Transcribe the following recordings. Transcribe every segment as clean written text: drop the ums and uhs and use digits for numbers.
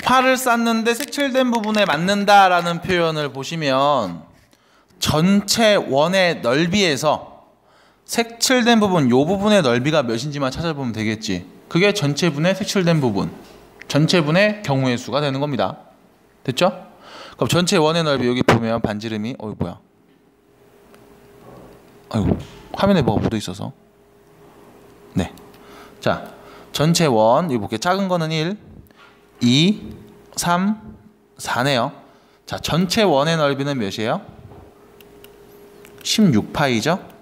활을 쐈는데 색칠된 부분에 맞는다라는 표현을 보시면 전체 원의 넓이에서 색칠된 부분, 요 부분의 넓이가 몇인지만 찾아보면 되겠지. 그게 전체분의 색칠된 부분, 전체분의 경우의 수가 되는 겁니다. 됐죠? 그럼 전체 원의 넓이 여기 보면 반지름이 뭐야? 아이고, 화면에 뭐가 묻어 있어서. 네. 자, 전체 원 이거 볼게요. 작은 거는 1, 2, 3, 4네요. 자, 전체 원의 넓이는 몇이에요? 16파이죠?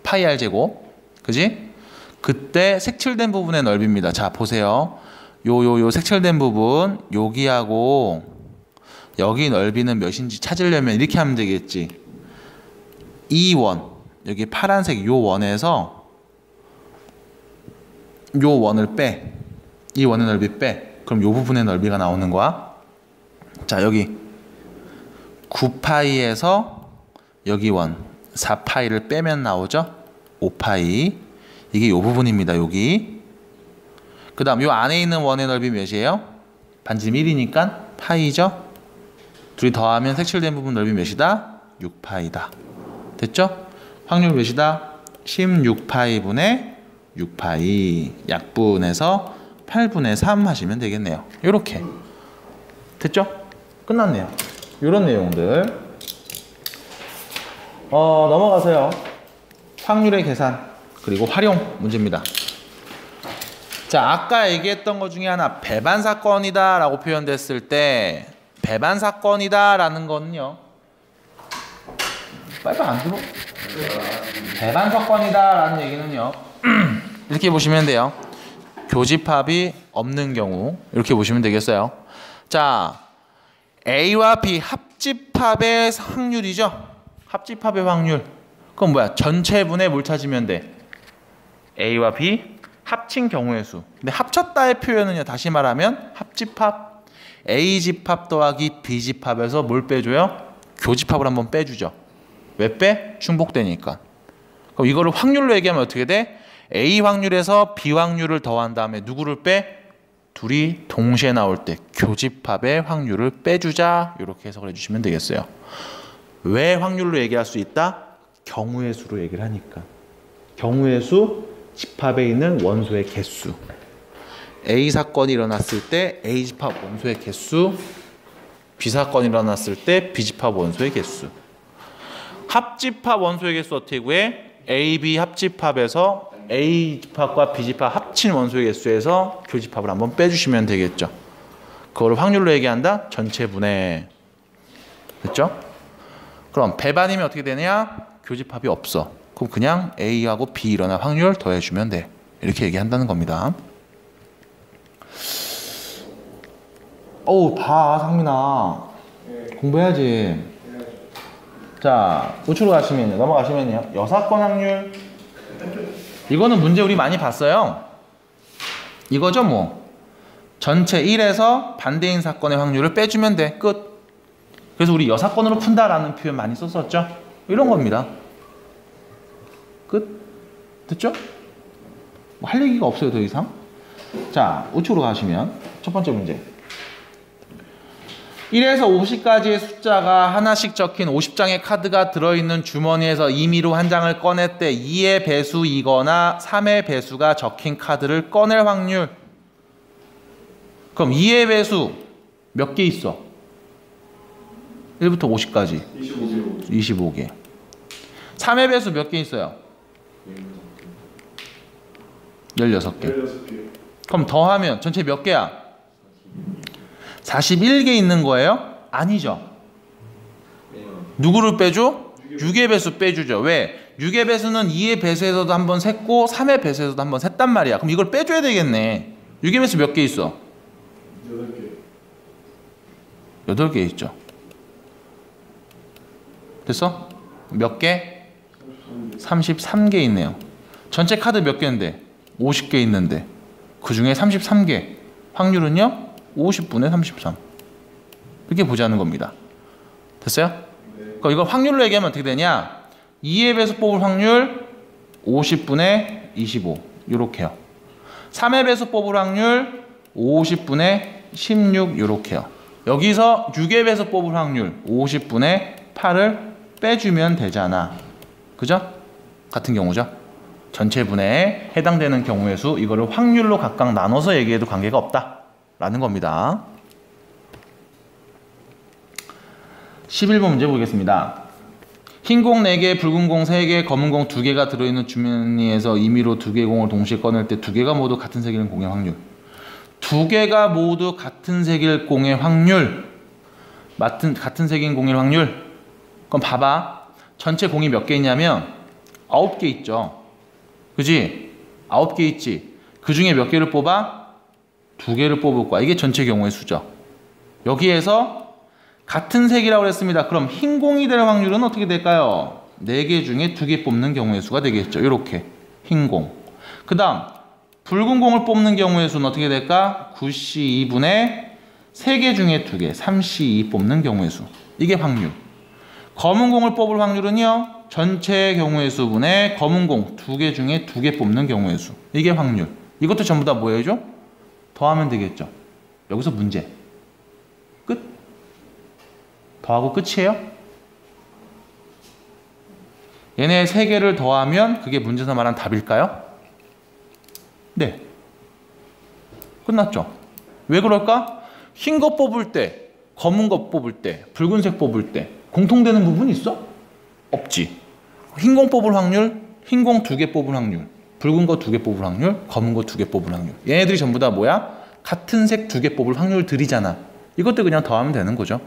파이 r 제곱. 그지? 그때 색칠된 부분의 넓이입니다. 자, 보세요. 요 색칠된 부분 여기하고 여기 넓이는 몇인지 찾으려면 이렇게 하면 되겠지. 이 원, 여기 파란색 요 원에서 요 원을 빼. 이 원의 넓이 빼. 그럼 요 부분의 넓이가 나오는 거야. 자, 여기 9파이에서 여기 원 4파이를 빼면 나오죠. 5파이. 이게 요 부분입니다. 여기. 그 다음 요 안에 있는 원의 넓이 몇이에요? 반지름 1이니까 파이죠. 둘이 더하면 색칠된 부분 넓이 몇이다? 6파이다. 됐죠? 확률 몇이다? 16파이분의 6파이. 약분해서 8분의 3 하시면 되겠네요. 요렇게. 됐죠? 끝났네요. 요런 내용들. 넘어가세요. 확률의 계산 그리고 활용 문제입니다. 자, 아까 얘기했던 것 중에 하나 배반 사건이다 라고 표현됐을 때 배반 사건이다 라는 거는요, 빨리 안 들어. 배반 사건이다 라는 얘기는요 이렇게 보시면 돼요. 교집합이 없는 경우 이렇게 보시면 되겠어요. 자, A와 B 합집합의 확률이죠. 합집합의 확률. 그럼 뭐야? 전체분의 뭘 찾으면 돼? A와 B 합친 경우의 수. 근데 합쳤다의 표현은요, 다시 말하면 합집합 A집합 더하기 B집합에서 뭘 빼줘요? 교집합을 한번 빼주죠. 왜 빼? 중복되니까. 그럼 이거를 확률로 얘기하면 어떻게 돼? A 확률에서 B 확률을 더한 다음에 누구를 빼? 둘이 동시에 나올 때 교집합의 확률을 빼주자. 이렇게 해석을 해주시면 되겠어요. 왜 확률로 얘기할 수 있다? 경우의 수로 얘기를 하니까. 경우의 수, 집합에 있는 원소의 개수. A 사건이 일어났을 때 A 집합 원소의 개수, B 사건이 일어났을 때 B 집합 원소의 개수. 합집합 원소의 개수 어떻게 구해? A, B 합집합에서 A 집합과 B 집합 합친 원소의 개수에서 교집합을 한번 빼주시면 되겠죠. 그거를 확률로 얘기한다? 전체분해. 됐죠? 그럼 배반이면 어떻게 되냐? 교집합이 없어. 그럼 그냥 A하고 B 일어날 확률 더해주면 돼. 이렇게 얘기한다는 겁니다. 봐, 상민아. 공부해야지. 자, 우측으로 가시면요. 넘어가시면요. 여사건 확률. 이거는 문제 우리 많이 봤어요. 이거죠, 뭐. 전체 1에서 반대인 사건의 확률을 빼주면 돼. 끝. 그래서 우리 여사건으로 푼다라는 표현 많이 썼었죠. 이런 겁니다. 끝. 됐죠? 뭐 할 얘기가 없어요, 더 이상. 자, 우측으로 가시면 첫 번째 문제. 1에서 50까지의 숫자가 하나씩 적힌 50장의 카드가 들어있는 주머니에서 임의로 한 장을 꺼냈대. 2의 배수이거나 3의 배수가 적힌 카드를 꺼낼 확률. 그럼 2의 배수 몇 개 있어? 1부터 50까지 25개. 3의 배수 몇 개 있어요? 16개. 그럼 더하면 전체 몇 개야? 41개 있는 거예요? 아니죠. 누구를 빼줘? 6의 배수 빼주죠. 왜? 6의 배수는 2의 배수에서도 한번 셌고 3의 배수에서도 한번 셌단 말이야. 그럼 이걸 빼줘야 되겠네. 6의 배수 몇 개 있어? 8개 있죠. 됐어? 몇 개? 33개 있네요. 전체 카드 몇 개인데? 50개 있는데 그 중에 33개. 확률은요? 50분의 33. 이렇게 보자는 겁니다. 됐어요? 그럼 이걸 확률로 얘기하면 어떻게 되냐? 2의 배수 뽑을 확률 50분의 25. 이렇게요. 3의 배수 뽑을 확률 50분의 16 요렇게요. 여기서 6의 배수 뽑을 확률 50분의 8을 빼주면 되잖아. 그죠? 같은 경우죠. 전체 분해에 해당되는 경우의 수, 이거를 확률로 각각 나눠서 얘기해도 관계가 없다 라는 겁니다. 11번 문제 보겠습니다. 흰 공 4개, 붉은 공 3개, 검은 공 2개가 들어있는 주머니에서 임의로 2개의 공을 동시에 꺼낼 때 2개가 모두 같은 색일 공의 확률. 2개가 모두 같은 색일 공의 확률. 같은 색인 공의 확률. 그럼 봐봐. 전체 공이 몇 개 있냐면 9개 있죠. 그지? 9개 있지. 그 중에 몇 개를 뽑아? 2개를 뽑을 거야. 이게 전체 경우의 수죠. 여기에서 같은 색이라고 했습니다. 그럼 흰 공이 될 확률은 어떻게 될까요? 4개 중에 2개 뽑는 경우의 수가 되겠죠. 이렇게 흰 공. 그 다음 붉은 공을 뽑는 경우의 수는 어떻게 될까? 9C2분의 3개 중에 2개, 3C2 뽑는 경우의 수. 이게 확률. 검은 공을 뽑을 확률은요, 전체 경우의 수분의 검은 공 2개 중에 2개 뽑는 경우의 수. 이게 확률. 이것도 전부 다 뭐예요? 더하면 되겠죠. 여기서 문제. 끝. 더하고 끝이에요. 얘네 3개를 더하면 그게 문제에서 말한 답일까요? 네. 끝났죠. 왜 그럴까? 흰 거 뽑을 때, 검은 거 뽑을 때, 붉은색 뽑을 때 공통되는 부분 있어? 없지. 흰 공 뽑을 확률, 흰 공 2개 뽑을 확률, 붉은 거 2개 뽑을 확률, 검은 거 2개 뽑을 확률. 얘네들이 전부 다 뭐야? 같은 색 2개 뽑을 확률들이잖아. 이것도 그냥 더하면 되는 거죠.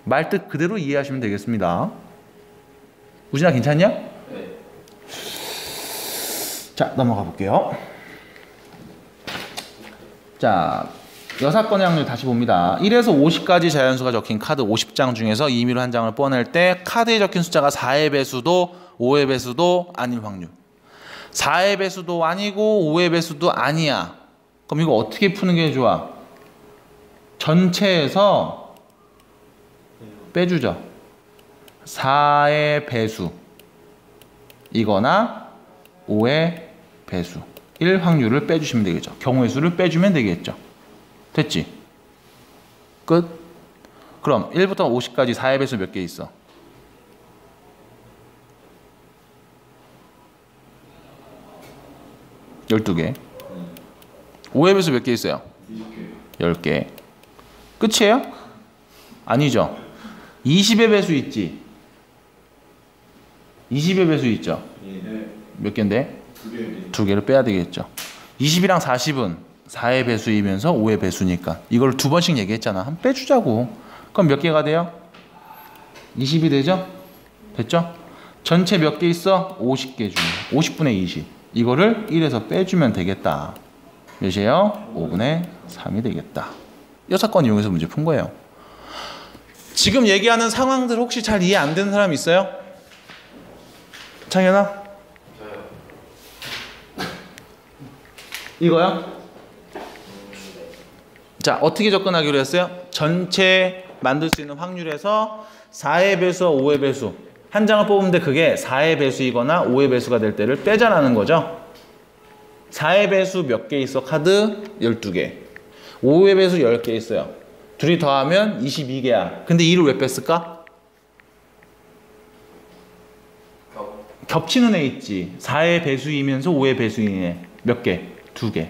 말뜻 그대로 이해하시면 되겠습니다. 우진아 괜찮냐? 네. 자, 넘어가 볼게요. 자, 여사건의 확률 다시 봅니다. 1에서 50까지 자연수가 적힌 카드 50장 중에서 임의로 한 장을 뽀낼 때 카드에 적힌 숫자가 4의 배수도 5의 배수도 아닌 확률. 4의 배수도 아니고 5의 배수도 아니야. 그럼 이거 어떻게 푸는 게 좋아? 전체에서 빼주죠. 4의 배수 이거나 5의 배수 1 확률을 빼주시면 되겠죠. 경우의 수를 빼주면 되겠죠. 됐지? 끝. 그럼 1부터 50까지 4의 배수 몇 개 있어? 12개. 5의 배수 몇 개 있어요? 10개. 끝이에요? 아니죠. 20의 배수 있지? 20의 배수 있죠? 몇 개인데? 2개를 빼야 되겠죠. 20이랑 40은 4의 배수이면서 5의 배수니까 이걸 2번씩 얘기했잖아. 한번 빼주자고. 그럼 몇 개가 돼요? 20이 되죠? 됐죠? 전체 몇 개 있어? 50개 중에 50분의 20. 이거를 1에서 빼주면 되겠다. 몇이에요? 5분의 3이 되겠다. 여사건 이용해서 문제 푼 거예요. 지금 얘기하는 상황들 혹시 잘 이해 안 되는 사람 있어요? 창현아? 이거요? 자, 어떻게 접근하기로 했어요? 전체 만들 수 있는 확률에서 4의 배수와 5의 배수 한 장을 뽑으면 그게 4의 배수이거나 5의 배수가 될 때를 빼자라는 거죠. 4의 배수 몇 개 있어? 카드 12개. 5의 배수 10개 있어요. 둘이 더하면 22개야. 근데 2를 왜 뺐을까? 겹치는 애 있지. 4의 배수이면서 5의 배수이네. 몇 개? 2개.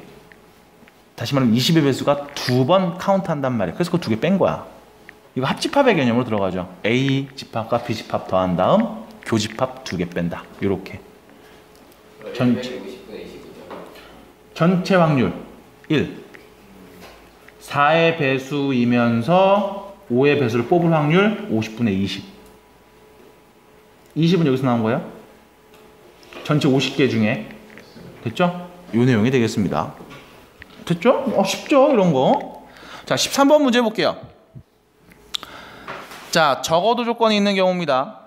다시 말하면 20의 배수가 2번 카운트 한단 말이야. 그래서 그 2개 뺀 거야. 이거 합집합의 개념으로 들어가죠. A 집합과 B 집합 더한 다음 교집합 2개 뺀다. 이렇게. 전체 확률 1. 4의 배수이면서 5의 배수를 뽑을 확률 50분의 20. 20은 여기서 나온 거예요. 전체 50개 중에. 됐죠? 이 내용이 되겠습니다. 됐죠? 쉽죠? 이런 거. 자, 13번 문제 볼게요. 자, 적어도 조건이 있는 경우입니다.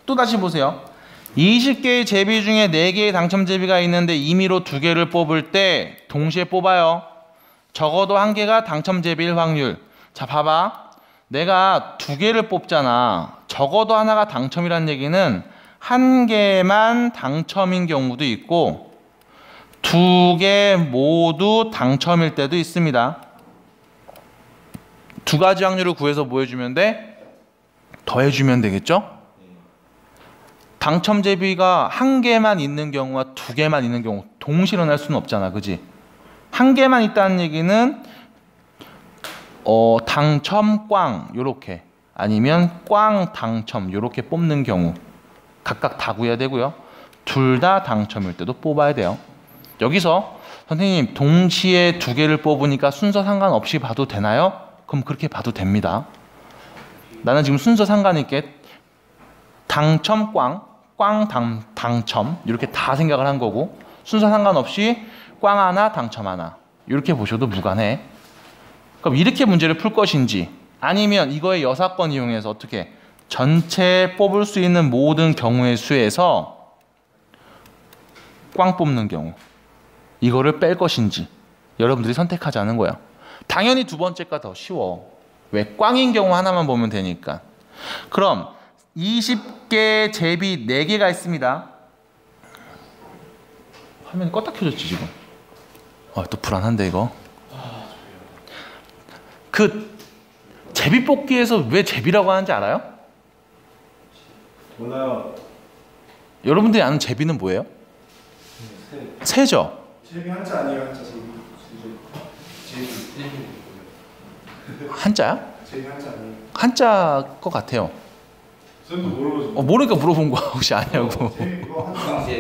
또 다시 보세요. 20개의 제비 중에 4개의 당첨 제비가 있는데 임의로 2개를 뽑을 때 동시에 뽑아요. 적어도 1개가 당첨 제비일 확률. 자, 봐봐. 내가 2개를 뽑잖아. 적어도 하나가 당첨이란 얘기는 1개만 당첨인 경우도 있고 2개 모두 당첨일 때도 있습니다. 두 가지 확률을 구해서 뭐 해주면 돼? 더해주면 되겠죠? 당첨 제비가 한 개만 있는 경우와 두 개만 있는 경우 동시에 일어날 수는 없잖아, 그지? 한 개만 있다는 얘기는 당첨 꽝 요렇게, 아니면 꽝 당첨 요렇게 뽑는 경우 각각 다 구해야 되고요. 둘 다 당첨일 때도 뽑아야 돼요. 여기서 선생님 동시에 두 개를 뽑으니까 순서 상관없이 봐도 되나요? 그럼 그렇게 봐도 됩니다. 나는 지금 순서 상관있게 당첨 꽝, 당첨 이렇게 다 생각을 한 거고, 순서 상관없이 꽝 하나, 당첨 하나 이렇게 보셔도 무관해. 그럼 이렇게 문제를 풀 것인지, 아니면 이거의 여사건 이용해서 어떻게 전체 뽑을 수 있는 모든 경우의 수에서 꽝 뽑는 경우 이거를 뺄 것인지 여러분들이 선택하자는 거예요. 당연히 두 번째가 더 쉬워. 왜? 꽝인 경우 하나만 보면 되니까. 그럼 20개 제비 4개가 있습니다. 화면이 껐다 켜졌지 지금. 또 불안한데 이거. 그 제비 뽑기에서 왜 제비라고 하는지 알아요? 몰라요. 여러분들이 아는 제비는 뭐예요? 새죠? 제비 한자 아니에요? 한자 제비. 한자야? 제비 한자 아니에요? 한자 것 같아요. 쌤도 모르고. 모르니까 물어본 거야. 혹시 아냐고. 제비 그거 한자.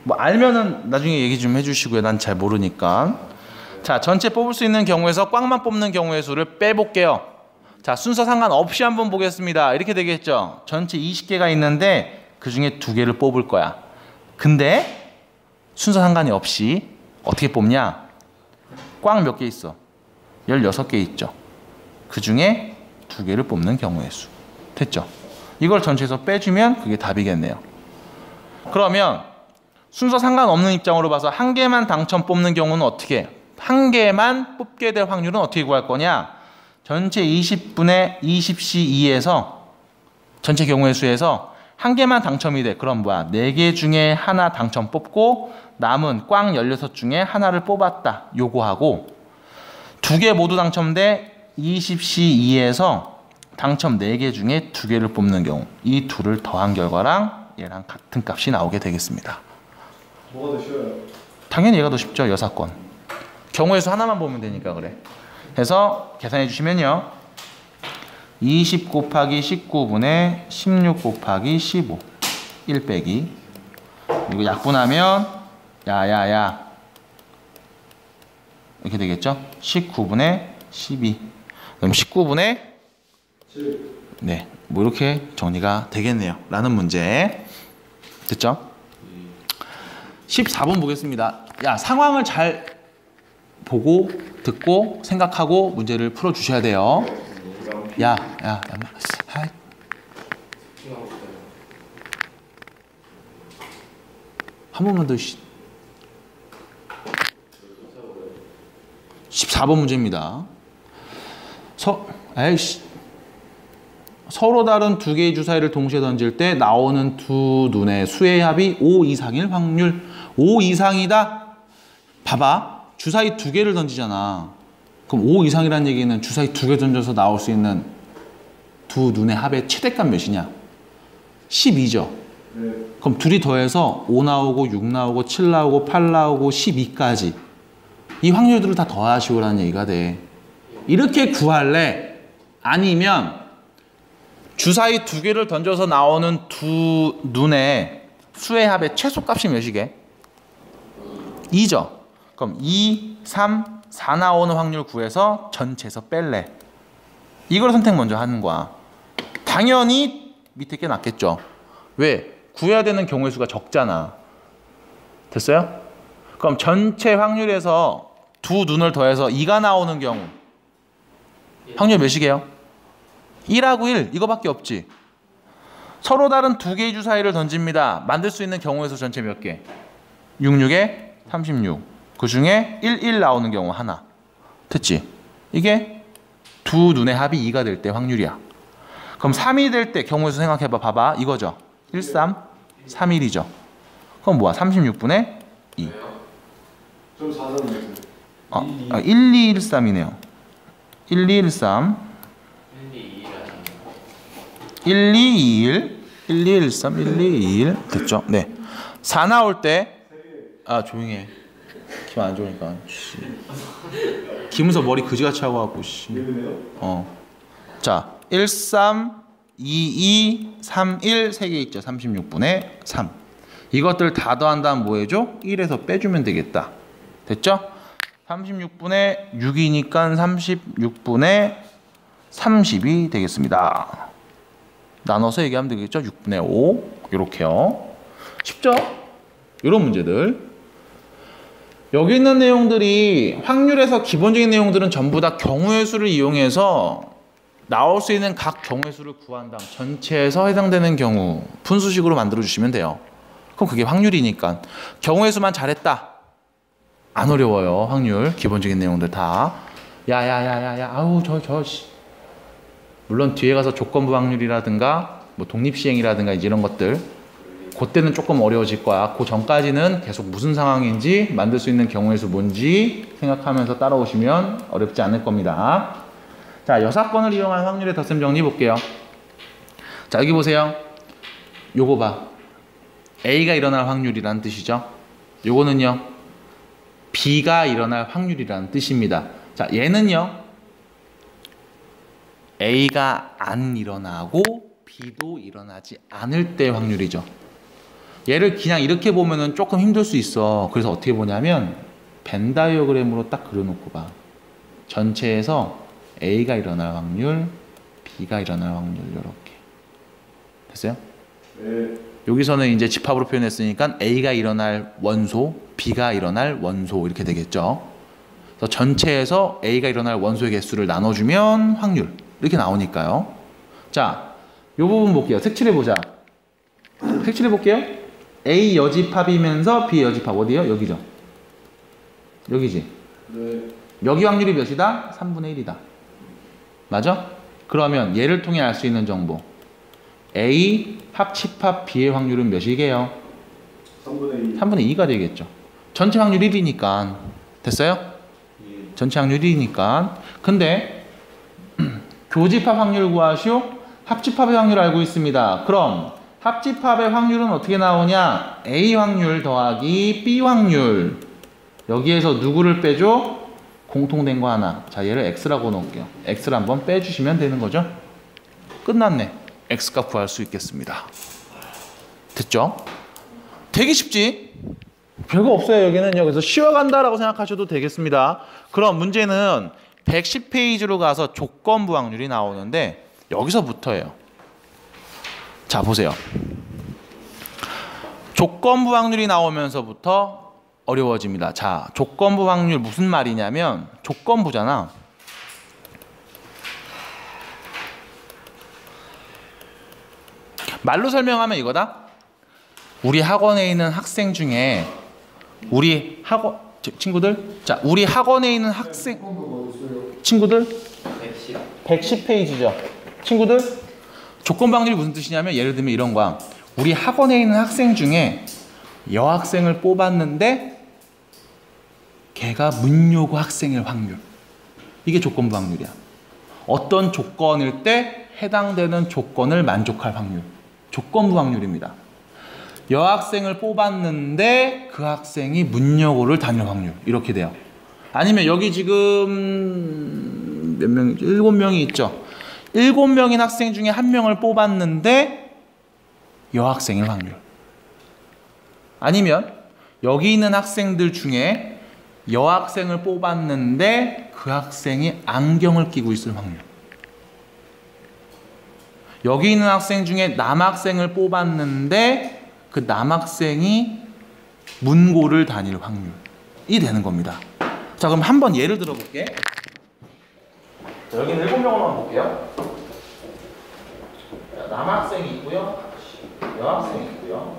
뭐 알면은 나중에 얘기 좀 해주시고요. 난 잘 모르니까. 자, 전체 뽑을 수 있는 경우에서 꽝만 뽑는 경우의 수를 빼볼게요. 자, 순서 상관없이 한번 보겠습니다. 이렇게 되겠죠. 전체 20개가 있는데 그 중에 2개를 뽑을 거야. 근데 순서 상관이 없이 어떻게 뽑냐? 꽝 몇 개 있어? 16개 있죠. 그 중에 2개를 뽑는 경우의 수. 됐죠? 이걸 전체에서 빼주면 그게 답이겠네요. 그러면 순서 상관없는 입장으로 봐서 한 개만 당첨 뽑는 경우는 어떻게 해? 한 개만 뽑게 될 확률은 어떻게 구할 거냐? 전체 20분의 20C 2에서 전체 경우의 수에서 한 개만 당첨이 돼. 그럼 뭐야? 4개 중에 하나 당첨 뽑고 남은 꽝 16 중에 하나를 뽑았다. 요거하고 2개 모두 당첨돼 20C 2에서 당첨 4개 중에 2개를 뽑는 경우, 이 둘을 더한 결과랑 얘랑 같은 값이 나오게 되겠습니다. 뭐가 더 쉬워요? 당연히 얘가 더 쉽죠. 여사건. 경우의 수 하나만 보면 되니까 그래. 해서 계산해 주시면요. 20 곱하기 19분의 16 곱하기 15. 1 빼기. 이거 약분하면 야야야. 이렇게 되겠죠. 19분의 12. 그럼 19분의 7. 네. 뭐 이렇게 정리가 되겠네요. 라는 문제. 됐죠? 14번 보겠습니다. 야, 상황을 잘 보고 듣고 생각하고 문제를 풀어 주셔야 돼요. 한 번만 더. 14번 문제입니다. 서로 다른 2개의 주사위를 동시에 던질 때 나오는 두 눈의 수의 합이 5 이상일 확률. 5 이상이다. 봐봐. 주사위 2개를 던지잖아. 그럼 5 이상이라는 얘기는 주사위 2개 던져서 나올 수 있는 두 눈의 합의 최대값 몇이냐? 12죠. 네. 그럼 둘이 더해서 5 나오고 6 나오고 7 나오고 8 나오고 12까지 이 확률들을 다 더하시오라는 얘기가 돼. 이렇게 구할래? 아니면 주사위 2개를 던져서 나오는 두 눈의 수의 합의 최소값이 몇이게? 2죠. 그럼 2, 3, 4 나오는 확률 구해서 전체에서 뺄래. 이걸 선택 먼저 하는 거야. 당연히 밑에 게 낫겠죠. 왜? 구해야 되는 경우의 수가 적잖아. 됐어요? 그럼 전체 확률에서 두 눈을 더해서 2가 나오는 경우 확률 몇이게요? 1하고 1 이거밖에 없지. 서로 다른 2개의 주사위를 던집니다. 만들 수 있는 경우의 수 전체 몇 개? 6, 6에 36. 그 중에 1, 1 나오는 경우 하나. 됐지? 이게 두 눈의 합이 2가 될 때 확률이야. 그럼 3이 될 때 경우의 수 생각해봐. 봐봐. 이거죠. 1, 3, 3, 1이죠. 그럼 뭐야? 36분의 2. 좀 4점 아 1213이네요. 1213 1213 1221 됐죠? 네. 4 나올 때 아 조용히 해. 기분 안 좋으니까. 김은서 머리 그지같이 하고 갖고 씨. 자, 13 22 31 세 개 있죠. 36분의 3. 이것들 다 더한다면 뭐 해줘? 1에서 빼주면 되겠다. 됐죠? 36분의 6이니까 36분의 30이 되겠습니다. 나눠서 얘기하면 되겠죠? 6분의 5 이렇게요. 쉽죠? 이런 문제들. 여기 있는 내용들이 확률에서 기본적인 내용들은 전부 다 경우의 수를 이용해서 나올 수 있는 각 경우의 수를 구한 다음 전체에서 해당되는 경우 분수식으로 만들어 주시면 돼요. 그럼 그게 확률이니까 경우의 수만 잘했다. 안 어려워요. 확률 기본적인 내용들 다. 야야야야야 아우 저 물론 뒤에 가서 조건부 확률이라든가 뭐 독립시행이라든가 이런 것들 그때는 조금 어려워질 거야. 그 전까지는 계속 무슨 상황인지 만들 수 있는 경우의 수 뭔지 생각하면서 따라오시면 어렵지 않을 겁니다. 자, 여사건을 이용한 확률의 덧셈 정리 볼게요. 자, 여기 보세요. 요거 봐. A가 일어날 확률이라는 뜻이죠. 요거는요. B가 일어날 확률이라는 뜻입니다. 자, 얘는요. A가 안 일어나고 B도 일어나지 않을 때 확률이죠. 얘를 그냥 이렇게 보면은 조금 힘들 수 있어. 그래서 어떻게 보냐면 벤 다이어그램으로 딱 그려놓고 봐. 전체에서 A가 일어날 확률, B가 일어날 확률 이렇게. 됐어요? 네. 여기서는 이제 집합으로 표현했으니까 A가 일어날 원소, B가 일어날 원소 이렇게 되겠죠. 그래서 전체에서 A가 일어날 원소의 개수를 나눠주면 확률 이렇게 나오니까요. 자, 이 부분 볼게요. 색칠해 보자. 색칠해 볼게요. A 여집합이면서 B 여집합 어디요? 여기죠. 여기지. 네. 여기 확률이 몇이다? 3분의 1이다. 맞아? 그러면 얘를 통해 알 수 있는 정보. A 합집합 B의 확률은 몇이게요? 3분의 2. 3분의 2가 되겠죠. 전체 확률 1이니까. 됐어요? 전체 확률 1이니까. 근데 교집합 확률 구하시오. 합집합의 확률 알고 있습니다. 그럼 합집합의 확률은 어떻게 나오냐? A 확률 더하기 B 확률. 여기에서 누구를 빼줘? 공통된 거 하나. 자, 얘를 X라고 놓을게요. X를 한번 빼주시면 되는 거죠. 끝났네. X값 구할 수 있겠습니다. 됐죠? 되게 쉽지? 별거 없어요. 여기는요. 그래서 쉬워간다라고 생각하셔도 되겠습니다. 그럼 문제는 110페이지로 가서 조건부 확률이 나오는데 여기서부터예요. 자, 보세요. 조건부 확률이 나오면서부터 어려워집니다. 자, 조건부 확률 무슨 말이냐면 조건부잖아. 말로 설명하면 이거다. 우리 학원에 있는 학생 중에 우리 학원 친구들, 자, 우리 학원에 있는 학생 친구들 110페이지죠. 친구들 조건부 확률이 무슨 뜻이냐면 예를 들면 이런 거야. 우리 학원에 있는 학생 중에 여학생을 뽑았는데 걔가 문요고 학생일 확률. 이게 조건부 확률이야. 어떤 조건일 때 해당되는 조건을 만족할 확률. 조건부 확률입니다. 여학생을 뽑았는데 그 학생이 문여고를 다닐 확률. 이렇게 돼요. 아니면 여기 지금 몇 명, 7명이 있죠. 7명인 학생 중에 1명을 뽑았는데 여학생일 확률. 아니면 여기 있는 학생들 중에 여학생을 뽑았는데 그 학생이 안경을 끼고 있을 확률. 여기 있는 학생 중에 남학생을 뽑았는데 그 남학생이 문고를 다닐 확률이 되는 겁니다. 자, 그럼 한번 예를 들어볼게. 자, 여기는 7명으로만 볼게요. 자, 남학생이 있고요. 여학생이 있고요.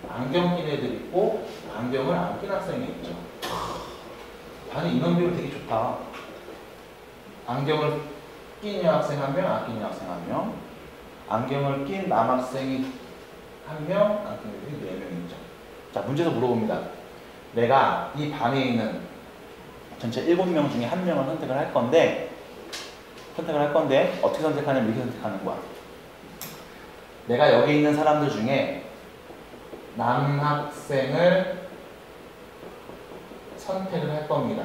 안경 낀 애들 있고 안경을 안 낀 학생이 있죠. 반이 인원비율 되게 좋다. 안경을 낀 여학생 1명, 안 낀 여학생 1명. 안경을 낀 남학생이 1명, 안 낀 애들이 4명 있죠. 자, 문제에서 물어봅니다. 내가 이 반에 있는 전체 7명 중에 1명을 선택을 할 건데 어떻게 선택하냐면 이렇게 선택하는 거야. 내가 여기 있는 사람들 중에 남학생을 선택을 할 겁니다.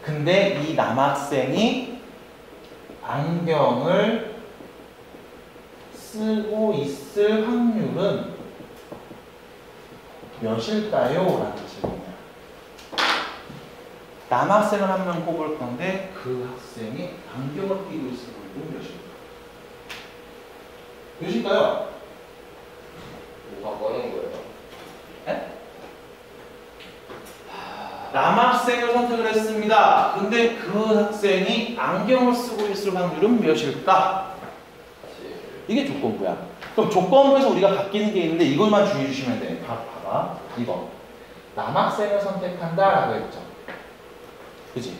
근데 이 남학생이 안경을 쓰고 있을 확률은 몇일까요? 라는 질문이야. 남학생을 한 명 뽑을 건데 그 학생이 안경을 끼고 있을 확률은 몇일까요? 뭐가 꺼낸 거예요? 에? 남학생을 선택을 했습니다. 근데 그 학생이 안경을 쓰고 있을 확률은 몇일까? 이게 조건부야. 그럼 조건부에서 우리가 바뀌는 게 있는데 이것만 주의해 주시면 돼. 봐봐. 이거. 남학생을 선택한다 라고 했죠. 그지?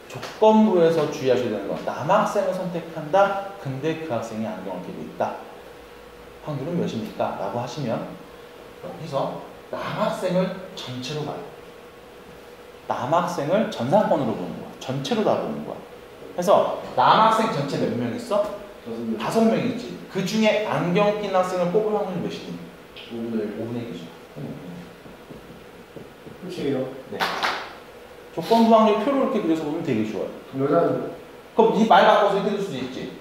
조건부에서 주의하셔야 되는 거. 남학생을 선택한다. 근데 그 학생이 안경을 끼고 있다. 확률은 몇입니까? 라고 하시면 여기서 남학생을 전체로 봐요. 남학생을 전사권으로 보는 거야. 전체로 다 보는 거야. 그래서 남학생 전체 몇 명 있어? 5명 있지. 그 중에 안경 낀 학생을 뽑을 확률이 몇이니? 5분의 1이죠. 끝이에요. 네. 조건부 확률 표를 이렇게 그려서 보면 되게 좋아요. 여자는 그럼 이 말 바꿔서 이렇게 될 수도 있지.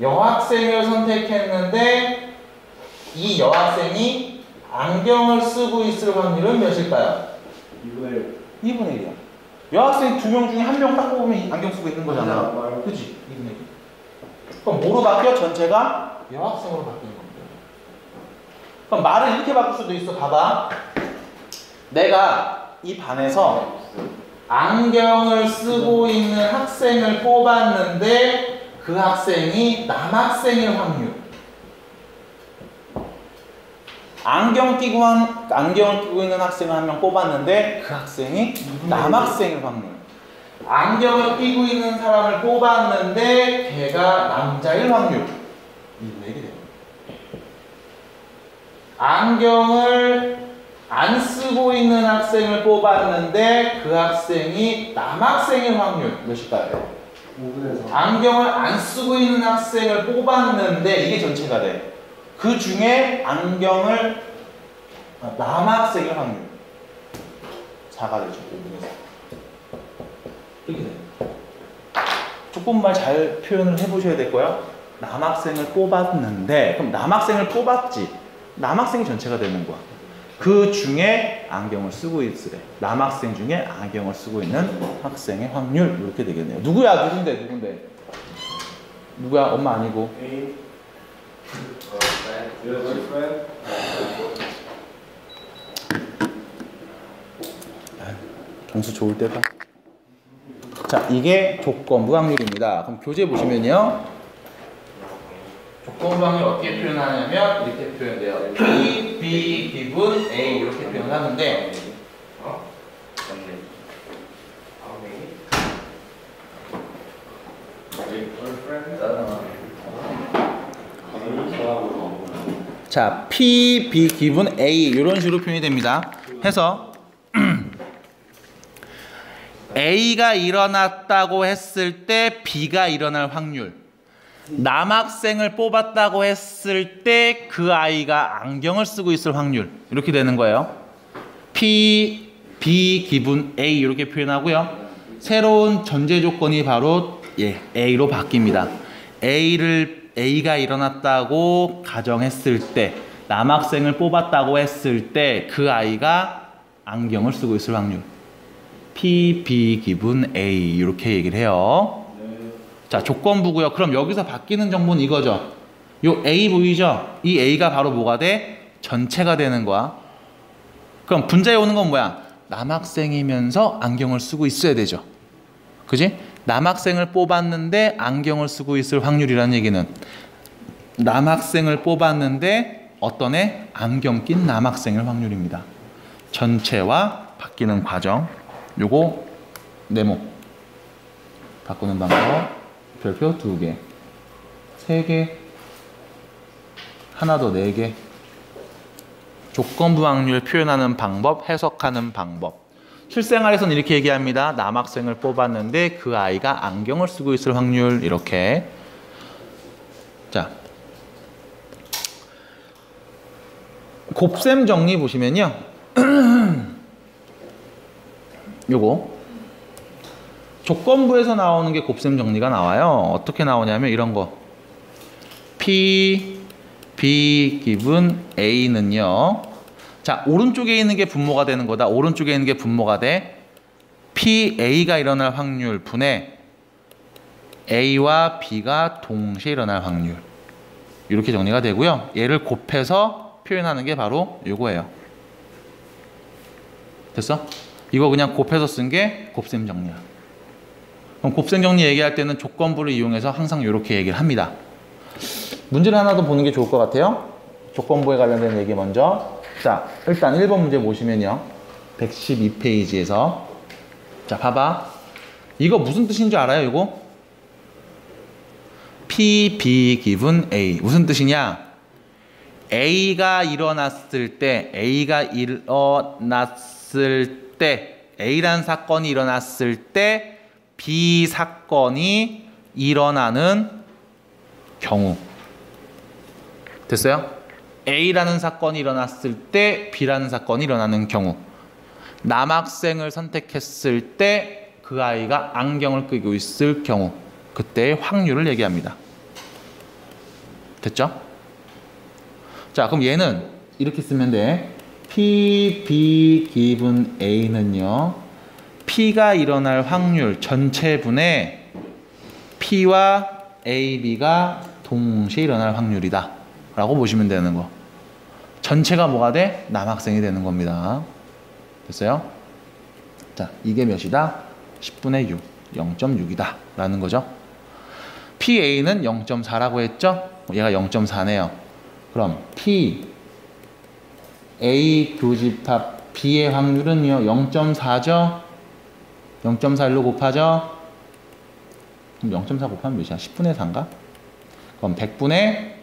여학생을 선택했는데 이 여학생이 안경을 쓰고 있을 확률은 몇일까요? 2분의 1이야. 여학생 2명 중에 1명 딱 뽑으면 안경 쓰고 있는 거잖아. 그치? 2분의 1. 그럼 뭐로 바뀌어? 전체가 여학생으로 바뀌는 겁니다. 그럼 말을 이렇게 바꿀 수도 있어. 봐봐. 내가 이 반에서 안경을 쓰고 있는 학생을 뽑았는데 그 학생이 남학생일 확률. 안경을 끼고 있는 학생을 한 명 뽑았는데 그 학생이 남학생일 확률. 안경을 끼고 있는 사람을 뽑았는데 걔가 남자일 확률. 이거 얘기 돼요. 안경을 안 쓰고 있는 학생을 뽑았는데 그 학생이 남학생일 확률 몇일까요? 5분의 4. 안경을 안 쓰고 있는 학생을 뽑았는데 이게 전체가 돼. 그 중에 안경을 남학생일 확률 4가 되죠. 5분의 4. 이렇게 돼. 조금만 잘 표현을 해보셔야 될 거야. 남학생을 뽑았는데 그럼 남학생을 뽑았지. 남학생이 전체가 되는 거야. 그 중에 안경을 쓰고 있으래. 남학생 중에 안경을 쓰고 있는 학생의 확률 이렇게 되겠네요. 누구야? 누군데? 누구야? 엄마 아니고. 점수 좋을 때가. 자, 이게 조건부 확률입니다. 그럼 교재 보시면요. 조건부 확률 어떻게 표현하냐면 이렇게 표현돼요. P, B, 기분, A 이렇게 표현하는데 자, P, B, 기분, A 이런 식으로 표현이 됩니다. 해서 A가 일어났다고 했을 때 B가 일어날 확률, 남학생을 뽑았다고 했을 때 그 아이가 안경을 쓰고 있을 확률 이렇게 되는 거예요. P, B, 기분, A 이렇게 표현하고요. 새로운 전제 조건이 바로 A로 바뀝니다. A가 일어났다고 가정했을 때, 남학생을 뽑았다고 했을 때 그 아이가 안경을 쓰고 있을 확률. P, B, 기분, A 이렇게 얘기를 해요. 자, 조건부고요. 그럼 여기서 바뀌는 정보는 이거죠. 요 A 보이죠? 이 A가 바로 뭐가 돼? 전체가 되는 거야. 그럼 분자에 오는 건 뭐야? 남학생이면서 안경을 쓰고 있어야 되죠. 그지? 남학생을 뽑았는데 안경을 쓰고 있을 확률이라는 얘기는 남학생을 뽑았는데 어떤 애? 안경 낀 남학생일 확률입니다. 전체와 바뀌는 과정. 요거 네모 바꾸는 방법. 별표 2개, 3개, 하나 더 4개. 조건부 확률 표현하는 방법, 해석하는 방법. 실생활에서는 이렇게 얘기합니다. 남학생을 뽑았는데 그 아이가 안경을 쓰고 있을 확률 이렇게. 자, 곱셈 정리 보시면요. 요거 조건부에서 나오는 게 곱셈 정리가 나와요. 어떻게 나오냐면 이런 거. P, B 기분 A는요. 자, 오른쪽에 있는 게 분모가 되는 거다. 오른쪽에 있는 게 분모가 돼. P, A가 일어날 확률 분의 A와 B가 동시에 일어날 확률. 이렇게 정리가 되고요. 얘를 곱해서 표현하는 게 바로 요거예요. 됐어? 이거 그냥 곱해서 쓴 게 곱셈 정리야. 그럼 곱셈 정리 얘기할 때는 조건부를 이용해서 항상 이렇게 얘기를 합니다. 문제를 하나 더 보는 게 좋을 것 같아요. 조건부에 관련된 얘기 먼저. 자, 일단 1번 문제 보시면요. 112페이지에서. 자, 봐봐. 이거 무슨 뜻인 줄 알아요, 이거? P, B 기분 A. 무슨 뜻이냐? A가 일어났을 때, A란 사건이 일어났을 때, B 사건이 일어나는 경우. 됐어요? A라는 사건이 일어났을 때 B라는 사건이 일어나는 경우. 남학생을 선택했을 때 그 아이가 안경을 끼고 있을 경우. 그때의 확률을 얘기합니다. 됐죠? 자, 그럼 얘는 이렇게 쓰면 돼. P, B 기분 A는요. P가 일어날 확률 전체분의 P와 A, B가 동시에 일어날 확률이다 라고 보시면 되는 거. 전체가 뭐가 돼? 남학생이 되는 겁니다. 됐어요? 자, 이게 몇이다? 10분의 6, 0.6이다 라는 거죠. PA는 0.4라고 했죠? 얘가 0.4네요. 그럼 P, A 교집합 B의 확률은요 0.4죠? 0.4로 곱하죠? 그럼 0.4 곱하면 몇이야? 10분의 4인가? 그럼 100분의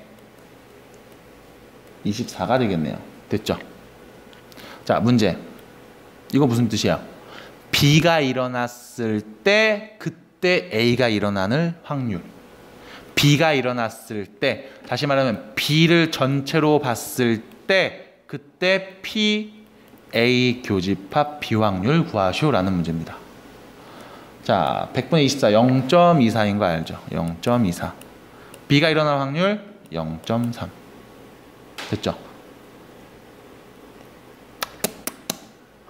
24가 되겠네요. 됐죠? 자, 문제. 이거 무슨 뜻이야? B가 일어났을 때 그때 A가 일어나는 확률. B가 일어났을 때, 다시 말하면 B를 전체로 봤을 때 그때 P, A 교집합 B 확률 구하시오라는 문제입니다. 자, 100분의 24, 0.24인 거 알죠? 0.24. B가 일어날 확률 0.3. 됐죠?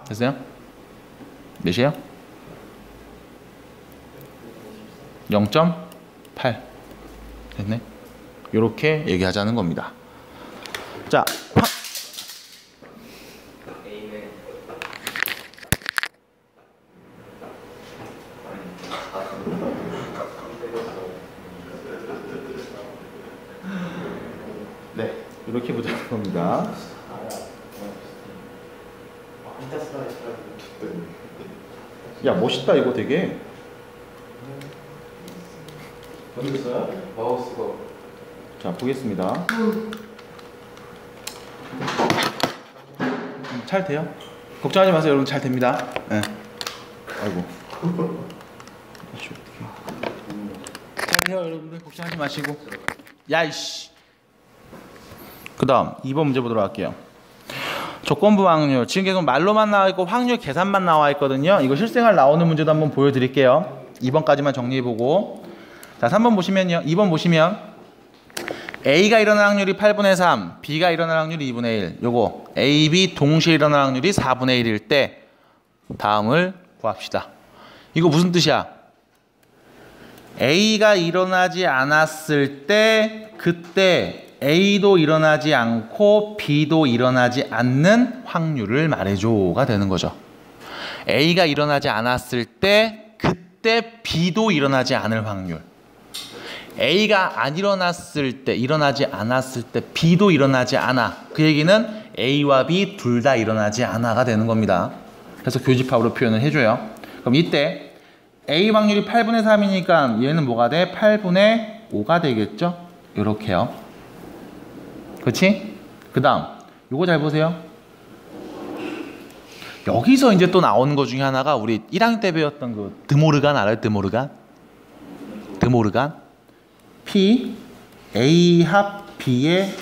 됐어요? 몇이에요? 0.8. 됐네? 이렇게 얘기하자는 겁니다. 자, A는 네, 이렇게 보자는 겁니다. 야, 멋있다 이거 되게. 마우스가 자, 보겠습니다. 잘 돼요? 걱정하지 마세요, 여러분. 잘 됩니다. 네. 아이고. 잘 돼요, 여러분들. 걱정하지 마시고. 야이씨. 그 다음 2번 문제 보도록 할게요. 조건부 확률. 지금 계속 말로만 나와 있고 확률 계산만 나와 있거든요. 이거 실생활 나오는 문제도 한번 보여드릴게요. 2번까지만 정리해보고. 자, 3번 보시면요. 2번 보시면 A가 일어날 확률이 8분의 3, B가 일어날 확률이 2분의 1. 요거 A, B 동시에 일어날 확률이 4분의 1일 때 다음을 구합시다. 이거 무슨 뜻이야? A가 일어나지 않았을 때 그때 A도 일어나지 않고 B도 일어나지 않는 확률을 말해줘가 되는 거죠. A가 일어나지 않았을 때 그때 B도 일어나지 않을 확률. A가 안 일어났을 때, 일어나지 않았을 때 B도 일어나지 않아. 그 얘기는 A와 B 둘 다 일어나지 않아가 되는 겁니다. 그래서 교집합으로 표현을 해줘요. 그럼 이때 A 확률이 8분의 3이니까 얘는 뭐가 돼? 8분의 5가 되겠죠? 이렇게요. 그렇지? 그 다음 요거 잘 보세요. 여기서 이제 또 나오는 것 중에 하나가 우리 1학년 때 배웠던 그 드모르간 알아요? 드모르간? P A 합 B의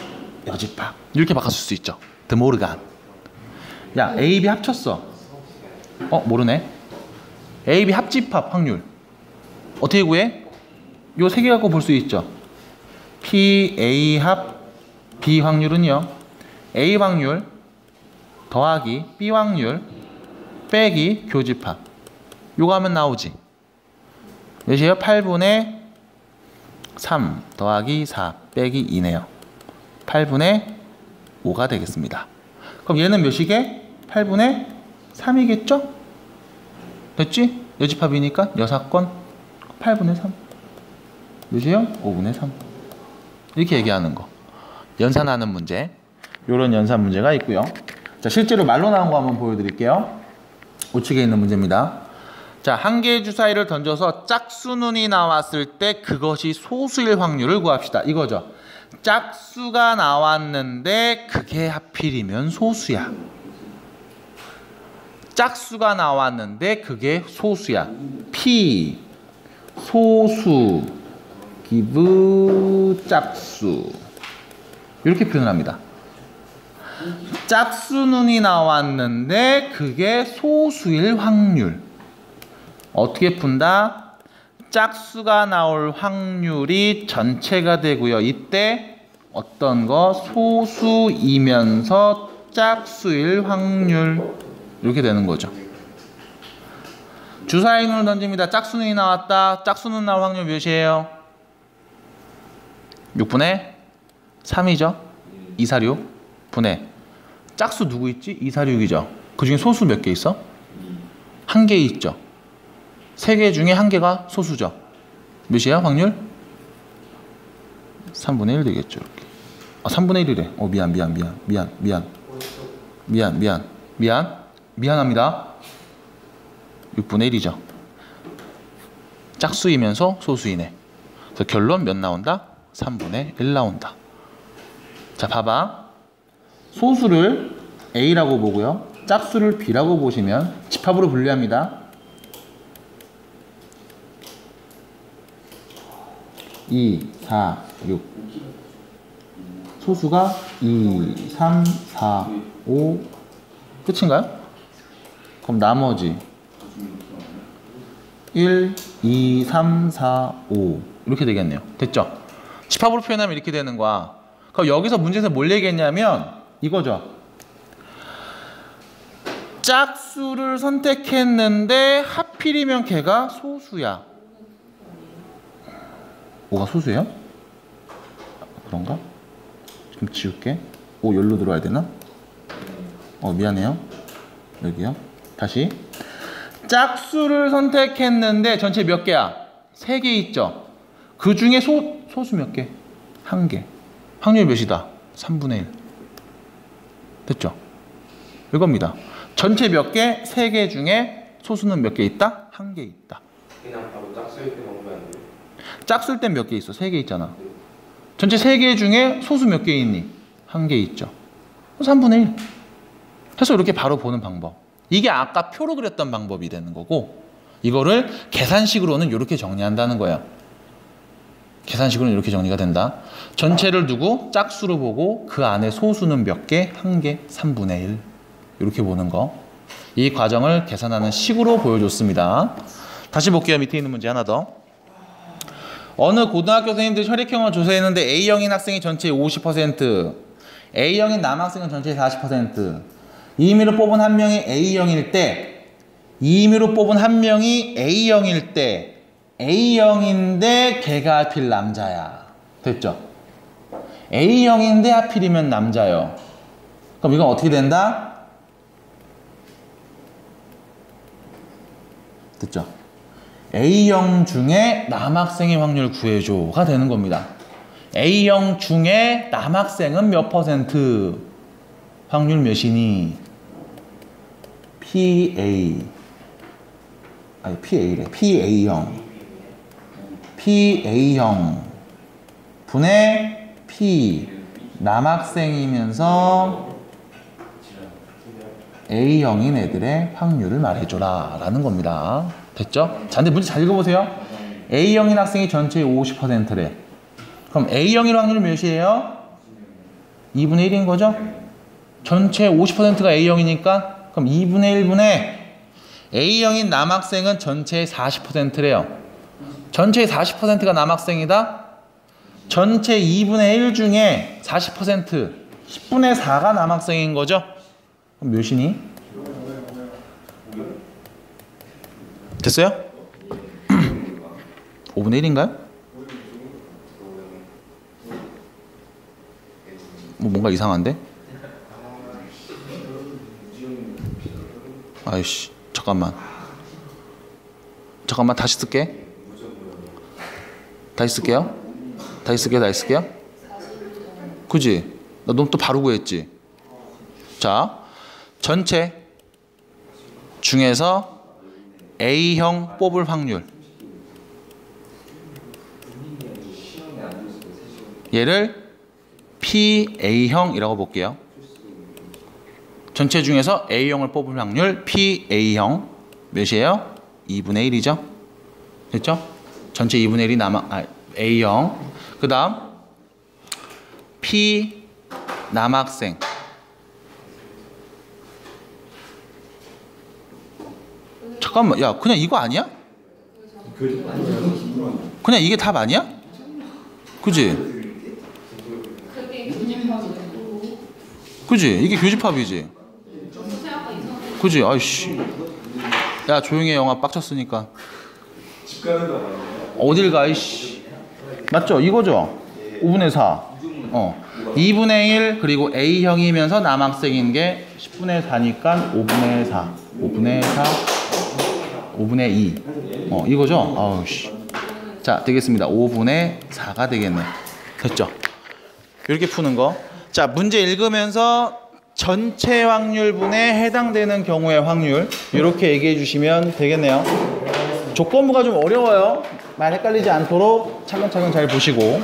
여집합 이렇게 바꿨을 수 있죠. 드모르간. 야 A, B 합쳤어. 모르네. A, B 합집합 확률 어떻게 구해? 요 세 개 갖고 볼 수 있죠. P A 합 B 확률은요, A 확률 더하기 B 확률 빼기 교집합. 요거 하면 나오지. 몇이에요? 8분의 3 더하기 4 빼기 2네요. 8분의 5가 되겠습니다. 그럼 얘는 몇이게? 8분의 3이겠죠? 됐지? 여집합이니까 여사건 8분의 3. 몇이에요? 5분의 3. 이렇게 얘기하는 거. 연산하는 문제. 요런 연산 문제가 있고요. 자, 실제로 말로 나온 거 한번 보여드릴게요. 우측에 있는 문제입니다. 자, 한 개의 주사위를 던져서 짝수눈이 나왔을 때 그것이 소수일 확률을 구합시다. 이거죠. 짝수가 나왔는데 그게 하필이면 소수야. 짝수가 나왔는데 그게 소수야. P 소수 give 짝수 이렇게 표현을 합니다. 짝수눈이 나왔는데 그게 소수일 확률. 어떻게 푼다? 짝수가 나올 확률이 전체가 되고요. 이때 어떤 거? 소수이면서 짝수일 확률. 이렇게 되는 거죠. 주사위 눈을 던집니다. 짝수눈이 나왔다. 짝수눈 나올 확률 몇이에요? 6분의 3이죠. 246 분의 짝수 누구 있지? 246이죠. 그 중에 소수 몇 개 있어? 한 개 있죠. 세 개 중에 한 개가 소수죠. 몇이야 확률? 3분의 1 되겠죠. 이렇게. 3분의 1이래. 미안합니다. 6분의 1이죠. 짝수이면서 소수이네. 그래서 결론 몇 나온다? 3분의 1 나온다. 자, 봐봐. 소수를 A라고 보고요. 짝수를 B라고 보시면 집합으로 분류합니다. 2, 4, 6. 소수가 2, 3, 4, 5. 끝인가요? 그럼 나머지 1, 2, 3, 4, 5 이렇게 되겠네요. 됐죠? 집합으로 표현하면 이렇게 되는 거야. 그럼 여기서 문제에서 뭘 얘기했냐면 이거죠. 짝수를 선택했는데 하필이면 걔가 소수야. 5가 소수예요? 그런가? 좀 지울게. 5 열로 들어와야 되나? 미안해요. 여기요. 다시. 짝수를 선택했는데 전체 몇 개야? 3개 있죠. 그 중에 소수 몇 개? 1개. 확률 몇이다? 3분의 1. 됐죠? 이겁니다. 전체 몇 개? 3개 중에 소수는 몇 개 있다? 1개 있다. 그냥 바로 짝수일 때 먹으면 안 돼요? 짝수일 땐 몇 개 있어? 3개 있잖아. 전체 3개 중에 소수 몇 개 있니? 1개 있죠. 3분의 1. 해서 이렇게 바로 보는 방법. 이게 아까 표로 그렸던 방법이 되는 거고, 이거를 계산식으로는 이렇게 정리한다는 거예요. 계산식으로는 이렇게 정리가 된다. 전체를 두고 짝수로 보고 그 안에 소수는 몇 개? 1개, 3분의 1. 이렇게 보는 거. 이 과정을 계산하는 식으로 보여줬습니다. 다시 볼게요. 밑에 있는 문제 하나 더. 어느 고등학교 선생님들이 혈액형을 조사했는데 A형인 학생이 전체의 50%, A형인 남학생은 전체의 40%. 임의로 뽑은 한 명이 A형일 때, 임의로 뽑은 한 명이 A형일 때, A형인데 걔가 하필 남자야. 됐죠? A형인데 하필이면 남자요. 그럼 이건 어떻게 된다? 됐죠? A형 중에 남학생의 확률 구해줘가 되는 겁니다. A형 중에 남학생은 몇 퍼센트? 확률 몇이니? PA형 분의 P 남학생이면서 A형인 애들의 확률을 말해줘라 라는 겁니다. 됐죠? 자, 근데 문제 잘 읽어보세요. A형인 학생이 전체의 50%래. 그럼 A형인 확률이 몇이에요? 2분의 1인 거죠? 전체 50%가 A형이니까 그럼 2분의 1분의 A형인 남학생은 전체의 40%래요. 전체의 40%가 남학생이다? 전체 2분의 1 중에 40%, 10분의 4가 남학생인 거죠? 그럼 몇이니? 됐어요? 5분의 1인가요? 뭔가 이상한데? 아이씨, 잠깐만 다시 쓸게. 다시 쓸게요. 그지? 나 너무 또 바로 구했지? 자, 전체 중에서 A형 뽑을 확률, 얘를 PA형이라고 볼게요. 전체 중에서 A형을 뽑을 확률 PA형 몇이에요? 2분의 1이죠? 됐죠? 전체 2분의 1이 A형. 그 다음 P 남학생, 잠깐만, 야, 그냥 이거 아니야? 그냥 이게 답 아니야? 그지? 이게 교집합이지? 그지? 아이씨, 야, 조용히 해. 영화 빡쳤으니까. 어딜 가, 이씨. 맞죠? 이거죠? 5분의 4. 2분의 1 그리고 A형이면서 남학생인 게 10분의 4니까 5분의 4. 5분의 2. 이거죠? 아우씨. 자, 되겠습니다. 5분의 4가 되겠네. 됐죠? 이렇게 푸는 거. 자, 문제 읽으면서 전체 확률분에 해당되는 경우의 확률 이렇게 얘기해 주시면 되겠네요. 조건부가 좀 어려워요. 많이 헷갈리지 않도록 차근차근 잘 보시고.